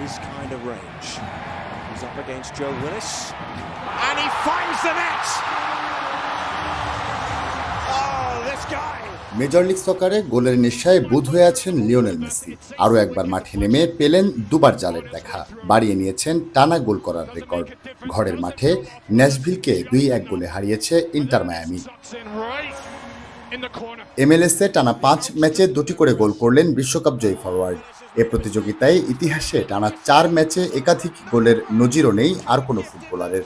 his kind of range. He's up against Joe Willis, and he finds the net. Oh, this guy. Major league সকারে গোলের নেশায় বুঁদ হয়ে আছেন Lionel Messi. আরও একবার মাঠে নেমে পেলেন দুবার জালের দেখা, বাড়িয়ে নিয়েছেন টানা গোল করার রেকর্ড। ঘরের মাঠে ন্যাশভিলকে 2-1 গোলে হারিয়েছে ইন্টার মায়ামি। MLS-এ টানা 5 ম্যাচে 2টি করে গোল করলেন বিশ্বকাপ জয়ী ফরোয়ার্ড। এ প্রতিযোগিতায় ইতিহাসে টানা 4 ম্যাচে একাধিক গোলের নজিরও নেই আর কোনো ফুটবলারের।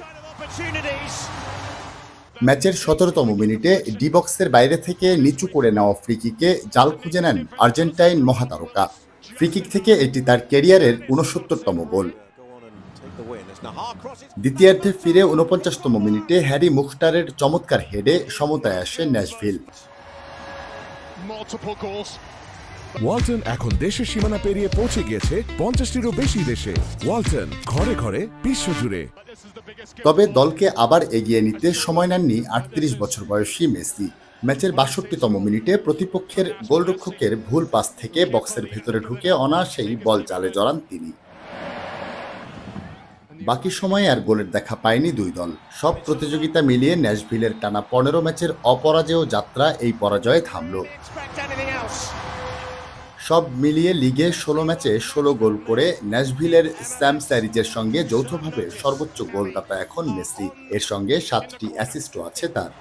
ম্যাচের 17তম মিনিটে ডি বক্সের বাইরে থেকে নিচু করে নেওয়া ফ্রিকিকে জাল খুঁজে নেন আর্জেন্টাইন মহাতারকা। ফ্রিকিক থেকে এটি তার ক্যারিয়ারের 69তম গোল। দ্বিতীয়ার্ধে ফিরে 49তম মিনিটে হ্যারি মুখতারের চমৎকার হেডে সমতায় আসে ন্যাশভিল। ওয়ালটন এখন দেশের সীমানা পেরিয়ে পৌঁছে গিয়েছে 50টিরও বেশি দেশে। ওয়ালটন, ঘরে ঘরে বিশ্বজুড়ে। তবে দলকে আবার এগিয়ে নিতে সময় নেননি 38 বছর বয়সী মেসি। ম্যাচের 62তম মিনিটে প্রতিপক্ষের গোলরক্ষকের ভুল পাস থেকে বক্সের ভেতরে ঢুকে অনায়াসেই বল জালে জড়ান তিনি। বাকি সময়ে আর গোলের দেখা পায়নি দুই দল। সব প্রতিযোগিতা মিলিয়ে ন্যাশভিলের টানা 15 ম্যাচের অপরাজেয় যাত্রা এই পরাজয়ে থামল। সব মিলিয়ে লিগে 16 ম্যাচে 16 গোল করে ন্যাশভিলের স্যাম স্যারিজের সঙ্গে যৌথভাবে সর্বোচ্চ গোলদাতা এখন মেসি। এর সঙ্গে 7টি অ্যাসিস্টও আছে তার।